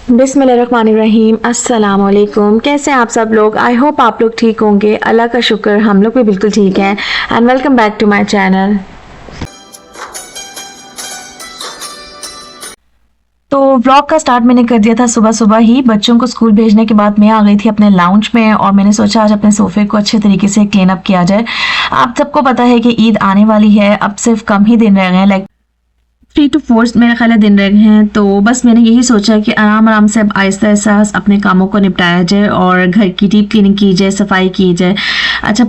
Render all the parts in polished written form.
बिस्मिल्लाहिर्रहमानिर्रहीम। अस्सलाम वालेकुम। कैसे हैं आप सब लोग? आई होप आप लोग ठीक होंगे। अल्लाह का शुक्र, हम लोग भी बिल्कुल ठीक हैं। And welcome back to my channel. तो व्लॉग का स्टार्ट मैंने कर दिया था सुबह सुबह ही। बच्चों को स्कूल भेजने के बाद मैं आ गई थी अपने लाउंज में और मैंने सोचा आज अपने सोफे को अच्छे तरीके से क्लीन अप किया जाए। आप सबको पता है कि ईद आने वाली है, अब सिर्फ कम ही दिन रह गए हैं, लाइक 3 to 4 मेरे ख्याल है दिन रह गए हैं। तो बस मैंने यही सोचा कि आराम आराम से अब आहिस्ता आहिस्ता अपने कामों को निपटाया जाए और घर की डीप क्लीनिंग की जाए, सफाई की जाए। अच्छा,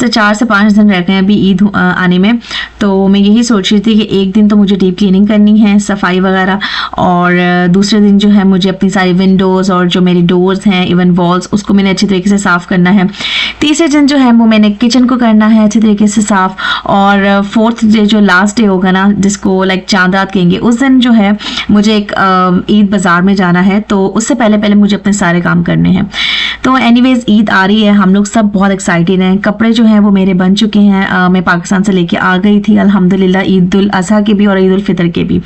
4 से 5 दिन रह गए हैं अभी ईद आने में। तो मैं यही सोच रही थी कि एक दिन तो मुझे डीप क्लीनिंग करनी है, सफाई वगैरह, और दूसरे दिन जो है मुझे अपनी सारी विंडोज़ और जो मेरी डोर्स हैं, इवन वॉल्स, उसको मैंने अच्छी तरीके से साफ़ करना है। तीसरे दिन जो है वो मैंने किचन को करना है अच्छी तरीके से साफ़। और फोर्थ डे जो लास्ट डे होगा ना, जिसको लाइक चांद रात कहेंगे, उस दिन जो है मुझे एक ईद बाज़ार में जाना है। तो उससे पहले पहले मुझे अपने सारे काम करने हैं। तो एनीवेज ईद आ रही है, हम लोग सब बहुत एक्साइटेड हैं। कपड़े जो हैं वो मेरे बन चुके हैं, मैं पाकिस्तान से लेके आ गई थी अल्हम्दुलिल्लाह, ईद उल अज़हा के भी और ईद उल फितर के भी।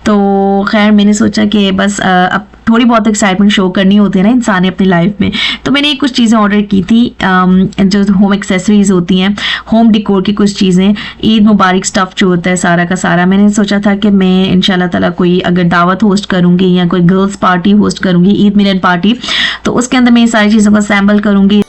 तो खैर मैंने सोचा कि बस अब थोड़ी बहुत एक्साइटमेंट शो करनी होती है ना इंसान ने अपनी लाइफ में। तो मैंने कुछ चीज़ें ऑर्डर की थी, जो होम एक्सेसरीज होती हैं, होम डिकोर की कुछ चीज़ें, ईद मुबारक स्टफ़ जो होता है सारा का सारा। मैंने सोचा था कि मैं इंशाल्लाह ताला कोई अगर दावत होस्ट करूँगी या कोई गर्ल्स पार्टी होस्ट करूँगी, ईद मिलन पार्टी, तो उसके अंदर मैं ये सारी चीज़ों को असेंबल करूँगी।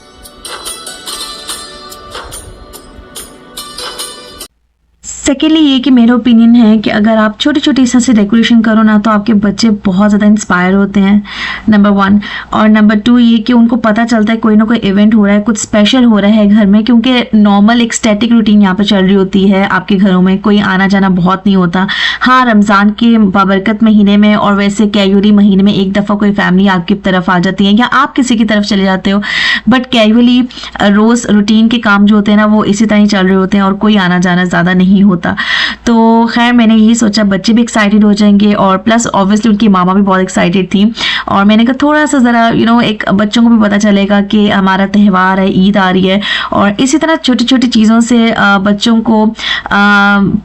सेकेंडली ये कि मेरा ओपिनियन है कि अगर आप छोटी छोटी इस तरह से डेकोरेशन करो ना, तो आपके बच्चे बहुत ज़्यादा इंस्पायर होते हैं, नंबर 1। और नंबर 2 ये कि उनको पता चलता है कोई ना कोई इवेंट हो रहा है, कुछ स्पेशल हो रहा है घर में, क्योंकि नॉर्मल एक स्टैटिक रूटीन यहाँ पे चल रही होती है आपके घरों में, कोई आना जाना बहुत नहीं होता। हाँ, रमज़ान के बाबरकत महीने में और वैसे कैजुअली महीने में एक दफ़ा कोई फैमिली आपकी तरफ आ जाती है या आप किसी की तरफ चले जाते हो, बट कैजुअली रोज़ रूटीन के काम जो होते हैं ना, वो इसी तरह ही चल रहे होते हैं और कोई आना जाना ज़्यादा नहीं होता। तो खैर मैंने यही सोचा बच्चे भी एक्साइटेड हो जाएंगे और प्लस ऑब्वियसली उनकी मामा भी बहुत एक्साइटेड थी। और मैंने कहा थोड़ा सा ज़रा एक बच्चों को भी पता चलेगा कि हमारा त्यौहार है, ईद आ रही है। और इसी तरह छोटी छोटी चीज़ों से बच्चों को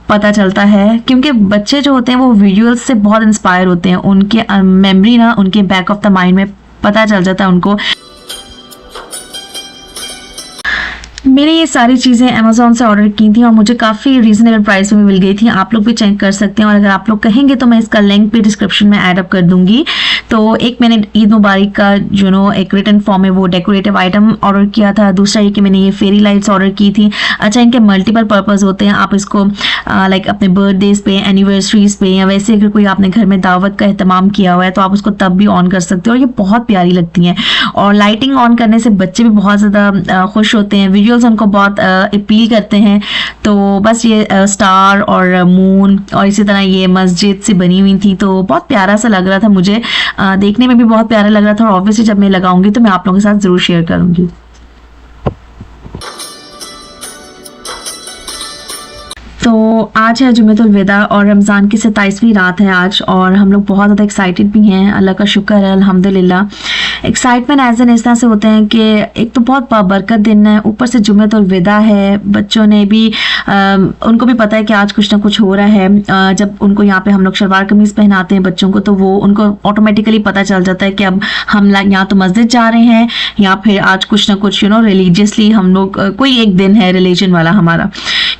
पता चलता है, क्योंकि बच्चे जो होते हैं वो विजुअल्स से बहुत इंस्पायर होते हैं। उनके मेमोरी ना, उनके बैक ऑफ द माइंड में पता चल जाता है उनको। मैंने ये सारी चीज़ें अमेज़ॉन से ऑर्डर की थी और मुझे काफ़ी रीज़नेबल प्राइस में मिल गई थी। आप लोग भी चेक कर सकते हैं और अगर आप लोग कहेंगे तो मैं इसका लिंक भी डिस्क्रिप्शन में ऐड अप कर दूंगी। तो एक मैंने ईद मुबारक का एक रिटर्न फॉर्म में वो डेकोरेटिव आइटम ऑर्डर किया था। दूसरा ये कि मैंने ये फेरी लाइट्स ऑर्डर की थी। अच्छा, इनके मल्टीपल पर्पज़ होते हैं। आप इसको लाइक अपने बर्थडेज पे, एनिवर्सरीज पे, या वैसे अगर कोई आपने घर में दावत का एहतमाम किया हुआ है तो आप उसको तब भी ऑन कर सकते हो और ये बहुत प्यारी लगती हैं। और लाइटिंग ऑन करने से बच्चे भी बहुत ज़्यादा खुश होते हैं, विजुअल्स उनको बहुत अपील करते हैं। तो बस ये स्टार और मून और इसी तरह ये मस्जिद से बनी हुई थी, तो बहुत प्यारा सा लग रहा था मुझे, देखने में भी बहुत प्यारा लग रहा था। और ऑब्वियसली जब मैं लगाऊंगी तो मैं आप लोगों के साथ ज़रूर शेयर करूंगी। तो आज है जुम्मतुल विदा और रमज़ान की 27वीं रात है आज, और हम लोग बहुत ज़्यादा एक्साइटेड भी हैं। अल्लाह का शुक्र है, अल्हम्दुलिल्लाह। एक्साइटमेंट एज एन इस तरह से होते हैं कि एक तो बहुत बरकत दिन है, ऊपर से जुम्मतुल विदा है। बच्चों ने भी उनको भी पता है कि आज कुछ ना कुछ हो रहा है। जब उनको यहाँ पे हम लोग शलवार कमीज़ पहनाते हैं बच्चों को, तो वो उनको ऑटोमेटिकली पता चल जाता है कि अब हम यहाँ तो मस्जिद जा रहे हैं या फिर आज कुछ ना कुछ रिलीजियसली हम लोग कोई एक दिन है रिलीजन वाला हमारा।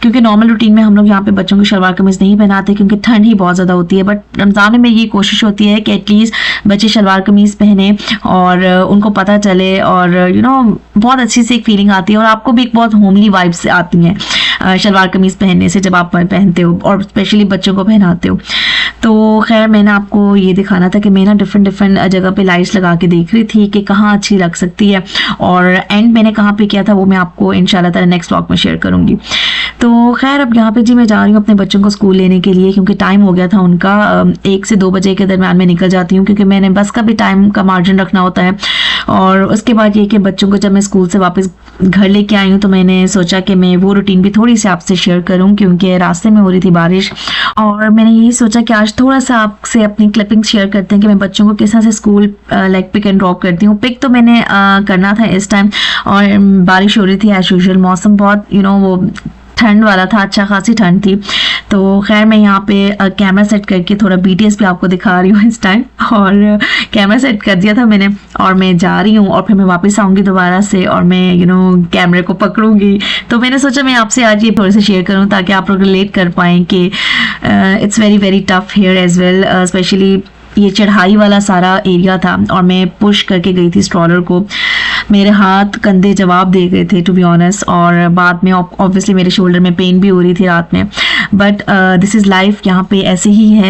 क्योंकि नॉर्मल रूटीन में हम लोग यहाँ पे बच्चों को शलवार कमीज़ नहीं पहनाते क्योंकि ठंड ही बहुत ज़्यादा होती है। बट रमज़ान में ये कोशिश होती है कि एटलीस्ट बच्चे शलवार कमीज़ पहने और उनको पता चले, और बहुत अच्छी सी एक फीलिंग आती है और आपको भी एक बहुत होमली वाइब्स आती हैं शलवार कमीज़ पहनने से, जब आप पहनते हो और स्पेशली बच्चों को पहनाते हो। तो खैर मैंने आपको ये दिखाना था कि मैं ना डिफरेंट जगह पे लाइट्स लगा के देख रही थी कि कहाँ अच्छी लग सकती है, और एंड मैंने कहाँ पे किया था वो मैं आपको इंशाल्लाह ताला नेक्स्ट व्लॉग में शेयर करूँगी। तो खैर अब यहाँ पे जी मैं जा रही हूँ अपने बच्चों को स्कूल लेने के लिए, क्योंकि टाइम हो गया था उनका। 1 से 2 बजे के दरमियान में निकल जाती हूँ, क्योंकि मैंने बस का भी टाइम का मार्जिन रखना होता है। और उसके बाद ये कि बच्चों को जब मैं स्कूल से वापस घर लेके आई हूँ तो मैंने सोचा कि मैं वो रूटीन भी थोड़ी सी आपसे शेयर करूँ, क्योंकि रास्ते में हो रही थी बारिश। और मैंने यही सोचा कि आज थोड़ा सा आपसे अपनी क्लिपिंग शेयर करते हैं कि मैं बच्चों को किस तरह से school like pick and drop करती हूँ। पिक तो मैंने करना था इस टाइम, और बारिश हो रही थी एज यूजुअल। मौसम बहुत वो ठंड वाला था, अच्छा खासी ठंड थी। तो खैर मैं यहाँ पे कैमरा सेट करके थोड़ा BTS भी आपको दिखा रही हूँ इस टाइम। और कैमरा सेट कर दिया था मैंने और मैं जा रही हूँ और फिर मैं वापस आऊँगी दोबारा से और मैं कैमरे को पकड़ूंगी। तो मैंने सोचा मैं आपसे आज ये थोड़े से शेयर करूँ ताकि आप लोग रिलेट कर पाएँ कि it's very very tough here as well, specially ये चढ़ाई वाला सारा एरिया था और मैं पुश करके गई थी स्ट्रॉलर को। मेरे हाथ कंधे जवाब दे गए थे टू बी ऑनेस्ट, और बाद में ऑब्वियसली मेरे शोल्डर में पेन भी हो रही थी रात में, बट दिस इज़ लाइफ, यहाँ पे ऐसे ही है।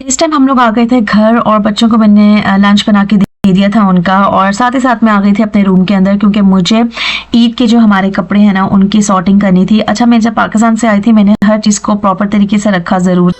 इस टाइम हम लोग आ गए थे घर और बच्चों को मैंने लंच बना के दे दिया था उनका, और साथ ही साथ मैं आ गई थी अपने रूम के अंदर क्योंकि मुझे ईद के जो हमारे कपड़े हैं ना उनकी सॉर्टिंग करनी थी। अच्छा, मैं जब पाकिस्तान से आई थी मैंने हर चीज़ को प्रॉपर तरीके से रखा ज़रूर।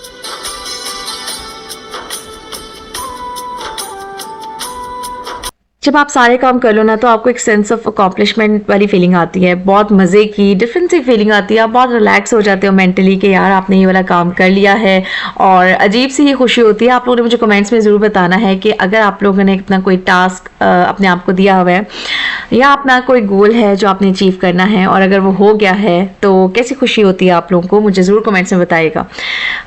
जब आप सारे काम कर लो ना तो आपको एक सेंस ऑफ अकॉम्प्लिशमेंट वाली फीलिंग आती है, बहुत मज़े की डिफरेंट सी फीलिंग आती है। आप बहुत रिलैक्स हो जाते हो मेंटली कि यार आपने ये वाला काम कर लिया है, और अजीब सी ये खुशी होती है। आप लोगों ने मुझे कमेंट्स में ज़रूर बताना है कि अगर आप लोगों ने अपना कोई टास्क अपने आप को दिया हुआ है या अपना कोई गोल है जो आपने अचीव करना है और अगर वो हो गया है तो कैसी खुशी होती है आप लोगों को, मुझे ज़रूर कमेंट्स में बताइएगा।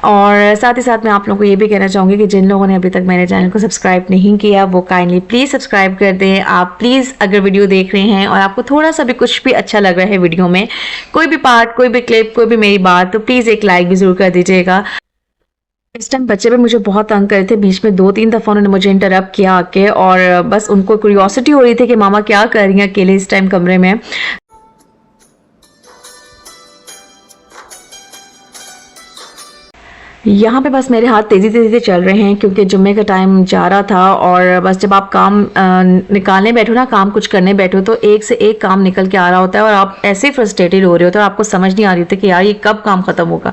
और साथ ही साथ मैं आप लोगों को ये भी कहना चाहूँगी कि जिन लोगों ने अभी तक मेरे चैनल को सब्सक्राइब नहीं किया वो काइंडली प्लीज़ सब्सक्राइब कर दें। आप प्लीज़ अगर वीडियो देख रहे हैं और आपको थोड़ा सा भी कुछ भी अच्छा लग रहा है वीडियो में, कोई भी पार्ट, कोई भी क्लिप, कोई भी मेरी बात, तो प्लीज़ एक लाइक भी ज़रूर कर दीजिएगा। इस टाइम बच्चे भी मुझे बहुत तंग कर रहे थे, बीच में 2-3 दफ़ा उन्होंने मुझे इंटरप्ट किया आके, और बस उनको क्यूरियोसिटी हो रही थी कि मामा क्या कर रही हैं अकेले इस टाइम कमरे में। यहाँ पे बस मेरे हाथ तेज़ी तेज़ी से चल रहे हैं क्योंकि जुम्मे का टाइम जा रहा था, और बस जब आप काम निकालने बैठो ना, काम कुछ करने बैठो तो एक से एक काम निकल के आ रहा होता है और आप ऐसे फ्रस्ट्रेटेड हो रहे होते हो और आपको समझ नहीं आ रही थी कि यार ये कब काम ख़त्म होगा।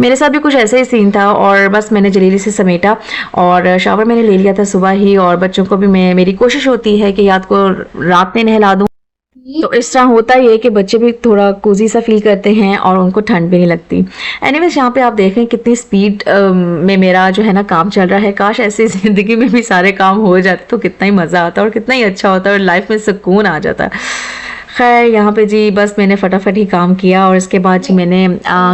मेरे साथ भी कुछ ऐसे ही सीन था, और बस मैंने जल्दी से समेटा और शावर मैंने ले लिया था सुबह ही, और बच्चों को भी मेरी कोशिश होती है कि याद को रात में नहला दूँ। तो इस तरह होता ही है कि बच्चे भी थोड़ा कोजी सा फील करते हैं और उनको ठंड भी नहीं लगती। एनीवेज, यहाँ पे आप देख रहे हैं कितनी स्पीड में मेरा जो है ना काम चल रहा है। काश ऐसे ज़िंदगी में भी सारे काम हो जाते तो कितना ही मज़ा आता और कितना ही अच्छा होता और लाइफ में सुकून आ जाता। खैर, यहाँ पे जी बस मैंने फटाफट ही काम किया और इसके बाद जी मैंने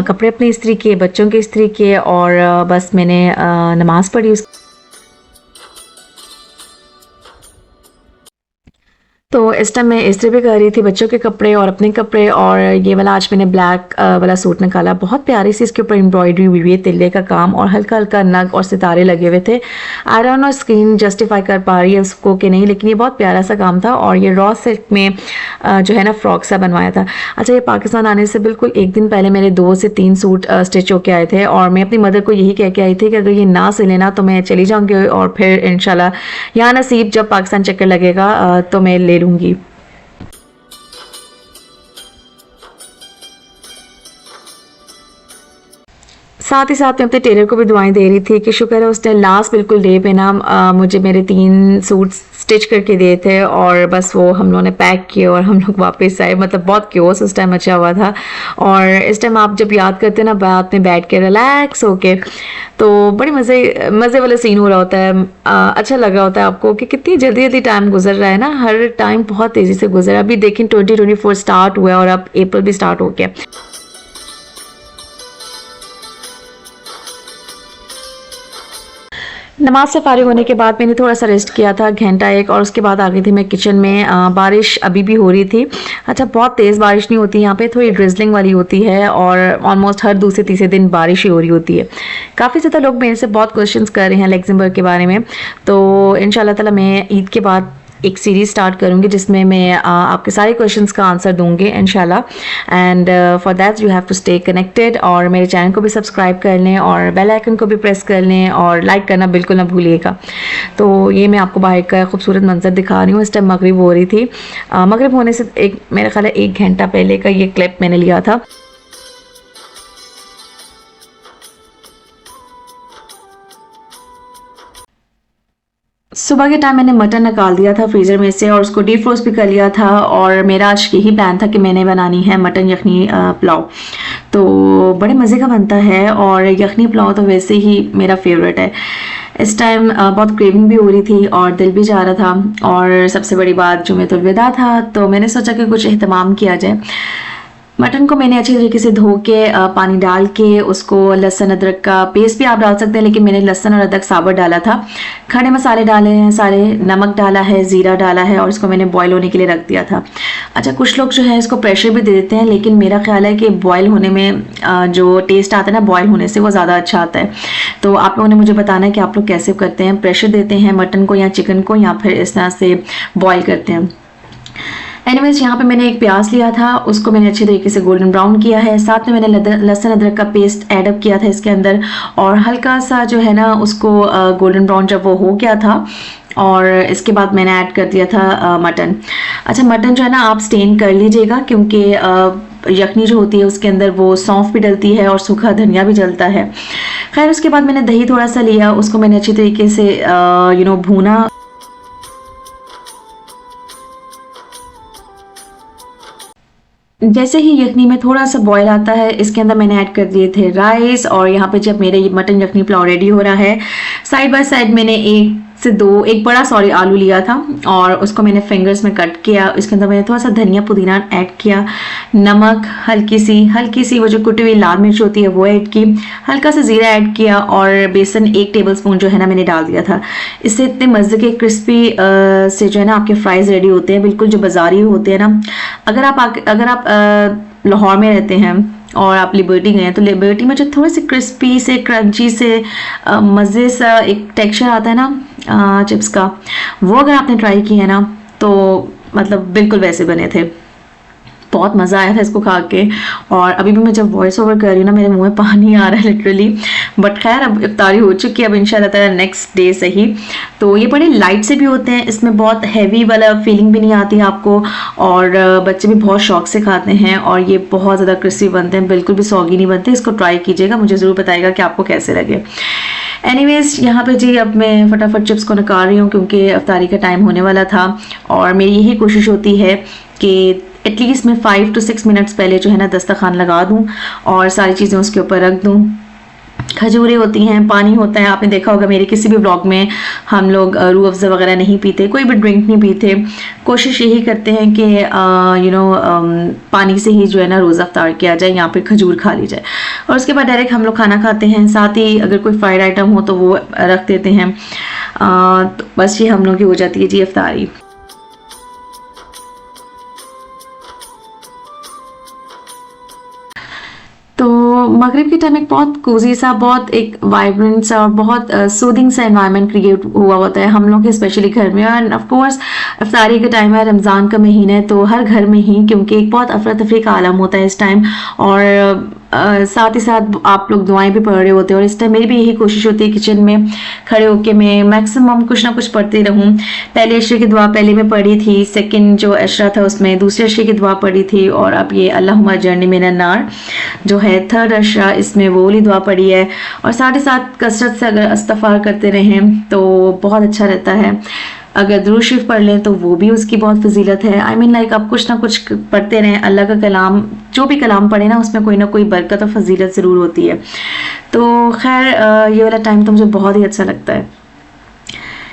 कपड़े अपने इस्त्री किए, बच्चों के इस्त्री किए, और बस मैंने नमाज़ पढ़ी। तो इस टाइम मैं इस्त्री भी कर रही थी बच्चों के कपड़े और अपने कपड़े, और ये वाला आज मैंने ब्लैक वाला सूट निकाला। बहुत प्यारी सी इसके ऊपर एम्ब्रॉयडरी हुई हुई है, तिल्ले का काम, और हल्का हल्का नग और सितारे लगे हुए थे। I don't know screen justify कर पा रही है उसको कि नहीं, लेकिन ये बहुत प्यारा सा काम था। और ये रॉ सिल्क में जो है ना फ्रॉक सा बनवाया था। अच्छा, ये पाकिस्तान आने से बिल्कुल एक दिन पहले मेरे 2 से 3 सूट स्टिच होके आए थे, और मैं अपनी मदर को यही कह के आई थी कि अगर ये ना सिले ना तो मैं चली जाऊँगी, और फिर इंशाल्लाह यहाँ नसीब जब पाकिस्तान चक्कर लगेगा तो मैं ले लूँगी। साथ ही साथ मैं अपने टेलर को भी दुआएं दे रही थी कि शुक्र है उसने लास्ट बिल्कुल डे पे ना मुझे मेरे 3 सूट स्टिच करके दिए थे, और बस वो हम लोगों ने पैक किए और हम लोग वापस आए। मतलब बहुत क्योस उस टाइम अच्छा हुआ था। और इस टाइम आप जब याद करते हैं ना बात में बैठ के रिलैक्स होके, तो बड़ी मज़े वाला सीन हो रहा होता है। अच्छा लग रहा होता है आपको कि कितनी जल्दी जल्दी टाइम गुजर रहा है ना, हर टाइम बहुत तेज़ी से गुजर रहा है। अभी देखें 2024 स्टार्ट हुआ है और अब अप्रैल भी स्टार्ट हो गया। नमाज से फारिग होने के बाद मैंने थोड़ा सा रेस्ट किया था घंटा एक, और उसके बाद आ गई थी मैं किचन में। बारिश अभी भी हो रही थी। अच्छा, बहुत तेज़ बारिश नहीं होती यहाँ पे, थोड़ी ड्रिजलिंग वाली होती है, और ऑलमोस्ट हर दूसरे तीसरे दिन बारिश ही हो रही होती है। काफ़ी ज़्यादा लोग मेरे से बहुत क्वेश्चंस कर रहे हैं लग्जमबर्ग के बारे में, तो इंशाल्लाह ताला मैं ईद के बाद एक सीरीज़ स्टार्ट करूँगी जिसमें मैं आपके सारे क्वेश्चंस का आंसर दूँगी इंशाल्लाह। And for that you have to stay connected, और मेरे चैनल को भी सब्सक्राइब कर लें और बेल आइकन को भी प्रेस कर लें और लाइक करना बिल्कुल ना भूलिएगा। तो ये मैं आपको बाहर का खूबसूरत मंजर दिखा रही हूँ। इस टाइम मगरिब हो रही थी। मगरिब होने से मेरा ख्याल है 1 घंटा पहले का ये क्लिप मैंने लिया था। सुबह के टाइम मैंने मटन निकाल दिया था फ्रीज़र में से और उसको डीप फ्रोस्ट भी कर लिया था, और मेरा आज यही प्लान था कि मैंने बनानी है मटन यखनी पुलाव। तो बड़े मज़े का बनता है, और यखनी पुलाव तो वैसे ही मेरा फेवरेट है। इस टाइम बहुत क्रेविंग भी हो रही थी और दिल भी जा रहा था, और सबसे बड़ी बात जुम्मतुल विदा था, तो मैंने सोचा कि कुछ एहतमाम किया जाए। मटन को मैंने अच्छी तरीके से धो के पानी डाल के उसको लहसुन अदरक का पेस्ट भी आप डाल सकते हैं, लेकिन मैंने लहसुन और अदरक साबुत डाला था। खड़े मसाले डाले हैं सारे, नमक डाला है, ज़ीरा डाला है और इसको मैंने बॉईल होने के लिए रख दिया था। अच्छा, कुछ लोग जो है इसको प्रेशर भी दे देते हैं, लेकिन मेरा ख्याल है कि बॉयल होने में जो टेस्ट आता है ना, बॉयल होने से वो ज़्यादा अच्छा आता है। तो आप लोगों ने मुझे बताना है कि आप लोग कैसे करते हैं, प्रेशर देते हैं मटन को या चिकन को, या फिर इस तरह से बॉयल करते हैं। एनीवेज, यहाँ पे मैंने एक प्याज लिया था, उसको मैंने अच्छे तरीके से गोल्डन ब्राउन किया है। साथ में मैंने लहसुन अदरक का पेस्ट ऐड अप किया था इसके अंदर, और हल्का सा जो है ना उसको गोल्डन ब्राउन जब वो हो गया था, और इसके बाद मैंने ऐड कर दिया था मटन। अच्छा, मटन जो है ना आप स्टेन कर लीजिएगा, क्योंकि यखनी जो होती है उसके अंदर वो सौंफ भी डलती है और सूखा धनिया भी डलता है। खैर, उसके बाद मैंने दही थोड़ा सा लिया, उसको मैंने अच्छी तरीके से भूना। जैसे ही यखनी में थोड़ा सा बॉयल आता है, इसके अंदर मैंने ऐड कर दिए थे राइस, और यहाँ पे जब मेरे मटन यखनी पुलाव रेडी हो रहा है, साइड बाय साइड मैंने एक बड़ा आलू लिया था और उसको मैंने फिंगर्स में कट किया। इसके अंदर मैंने थोड़ा सा धनिया पुदीना ऐड किया, नमक, हल्की सी वो जो कुटी हुई लाल मिर्च होती है वो ऐड की, हल्का सा जीरा ऐड किया, और बेसन 1 टेबलस्पून जो है ना मैंने डाल दिया था। इससे इतने मज़े के क्रिस्पी से जो है ना आपके फ्राइज़ रेडी होते हैं, बिल्कुल जो बाज़ारी होते हैं ना। अगर आप लाहौर में रहते हैं और आप लिबर्टी गए हैं, तो लिबर्टी में जो थोड़े से क्रिस्पी से क्रंची से मज़े सा एक टेक्सचर आता है ना चिप्स का, वो अगर आपने ट्राई किया है ना, तो मतलब बिल्कुल वैसे बने थे। बहुत मज़ा आया था इसको खा के, और अभी भी मैं जब वॉइस ओवर कर रही हूँ ना मेरे मुंह में पानी आ रहा है लिटरली। बट खैर, अब इफ्तारी हो चुकी है, अब इंशाल्लाह ताला नेक्स्ट डे से ही। तो ये बड़े लाइट से भी होते हैं, इसमें बहुत हैवी वाला फीलिंग भी नहीं आती आपको, और बच्चे भी बहुत शौक से खाते हैं, और ये बहुत ज़्यादा क्रिस्पी बनते हैं, बिल्कुल भी सॉगी नहीं बनते। इसको ट्राई कीजिएगा, मुझे ज़रूर बताइएगा कि आपको कैसे लगे। एनीवेज, यहाँ पे जी अब मैं फटाफट चिप्स को निकाल रही हूँ, क्योंकि इफ्तारी का टाइम होने वाला था, और मेरी यही कोशिश होती है कि एटलीस्ट मैं 5 to 6 मिनट्स पहले जो है ना दस्तरखान लगा दूं और सारी चीज़ें उसके ऊपर रख दूं। खजूरें होती हैं, पानी होता है, आपने देखा होगा मेरे किसी भी व्लॉग में हम लोग रूह अफ़ज़ा वगैरह नहीं पीते, कोई भी ड्रिंक नहीं पीते। कोशिश यही करते हैं कि पानी से ही जो है ना रोज़ा अफ्तार किया जाए, या फिर खजूर खा ली जाए, और उसके बाद डायरेक्ट हम लोग खाना खाते हैं। साथ ही अगर कोई फ्राइड आइटम हो तो वो रख देते हैं। तो बस ये हम लोग की हो जाती है जी इफ्तारी। तो मगरिब के टाइम एक बहुत कोजी सा, बहुत एक वाइब्रेंट सा और बहुत सूदिंग सा एनवायरनमेंट क्रिएट हुआ होता है हम लोग के स्पेशली घर में। एंड ऑफ कोर्स इफ्तारी का टाइम है, रमज़ान का महीना है, तो हर घर में ही, क्योंकि एक बहुत अफरा तफरी का आलम होता है इस टाइम, और साथ ही साथ आप लोग दुआएं भी पढ़ रहे होते हैं। और इस टाइम मेरी भी यही कोशिश होती है किचन में खड़े होकर मैं मैक्सिमम कुछ ना कुछ पढ़ती रहूं। पहले अशरे की दुआ पहले मैं पढ़ी थी, सेकंड जो अशरा था उसमें दूसरे अशरे की दुआ पढ़ी थी, और अब ये अल्लाहुम्मा अजरनी मिनन नार जो है थर्ड अशरा, इसमें वो वाली दुआ पढ़ी है। और साथ ही साथ कसरत से अगर इस्तग़फ़ार करते रहें तो बहुत अच्छा रहता है। अगर दुरूद शरीफ पढ़ लें तो वो भी उसकी बहुत फजीलत है। आई मीन लाइक आप कुछ ना कुछ पढ़ते रहें, अल्लाह का कलाम, जो भी कलाम पढ़े ना उसमें कोई ना कोई बरकत और फजीलत ज़रूर होती है। तो खैर ये वाला टाइम तो मुझे बहुत ही अच्छा लगता है।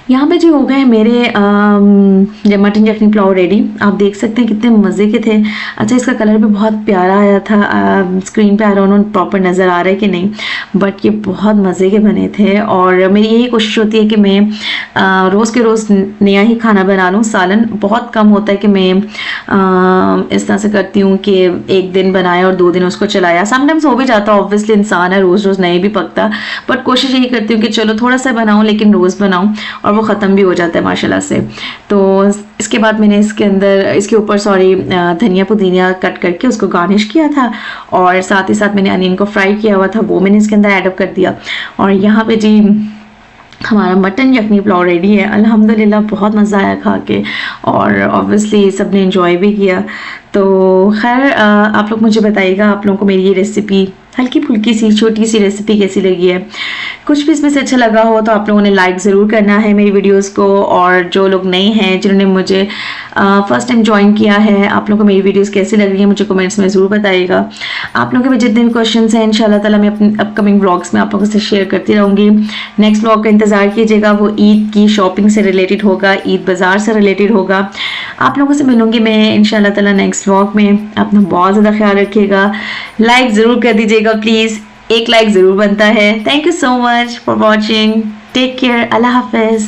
यहाँ पे जी हो गए मेरे मटन यखनी पुलाव रेडी। आप देख सकते हैं कितने मज़े के थे। अच्छा, इसका कलर भी बहुत प्यारा आया था। स्क्रीन पे आ रहा हूँ प्रॉपर नज़र आ रहा है कि नहीं, बट ये बहुत मज़े के बने थे। और मेरी यही कोशिश होती है कि मैं रोज़ के रोज़ नया ही खाना बना लूँ। सालन बहुत कम होता है कि मैं इस तरह से करती हूँ कि एक दिन बनाया और 2 दिन उसको चलाया। समटाइम्स हो भी जाता है, ऑब्वियसली इंसान है, रोज़ रोज़ नहीं भी पकता, बट कोशिश यही करती हूँ कि चलो थोड़ा सा बनाऊँ लेकिन रोज़ बनाऊँ, और वो ख़त्म भी हो जाता है माशाल्लाह से। तो इसके बाद मैंने इसके ऊपर धनिया पुदीना कट करके उसको गार्निश किया था, और साथ ही साथ मैंने अनियन को फ्राई किया हुआ था, वो मैंने इसके अंदर ऐड अप कर दिया। और यहाँ पे जी हमारा मटन यखनी पुलाव रेडी है। अल्हम्दुलिल्लाह बहुत मज़ा आया खा के, और ऑब्वियसली सब ने एंजॉय भी किया। तो खैर आप लोग मुझे बताइएगा आप लोगों को मेरी ये रेसिपी, हल्की फुल्की सी छोटी सी रेसिपी कैसी लगी है। कुछ भी इसमें से अच्छा लगा हो तो आप लोगों ने लाइक ज़रूर करना है मेरी वीडियोस को, और जो लोग नए हैं जिन्होंने मुझे फर्स्ट टाइम ज्वाइन किया है, आप लोगों को मेरी वीडियोस कैसी लग रही है मुझे कमेंट्स में ज़रूर बताइएगा। आप लोगों के भी जितने भी क्वेश्चन हैं इंशाल्लाह ताला मैं अपने अपकमिंग ब्लॉग्स में आप लोगों से शेयर करती रहूँगी। नेक्स्ट ब्लॉग का इंतज़ार कीजिएगा, वो ईद की शॉपिंग से रिलेटेड होगा, ईद बाज़ार से रिलेटेड होगा। आप लोगों से मिलूंगी मैं इंशाल्लाह ताला नेक्स्ट व्लॉग में। अपना बहुत ज़्यादा ख्याल रखिएगा, लाइक ज़रूर कर दीजिएगा प्लीज़, एक लाइक ज़रूर बनता है। Thank you so much for watching, take care, अल्लाह हाफिज़।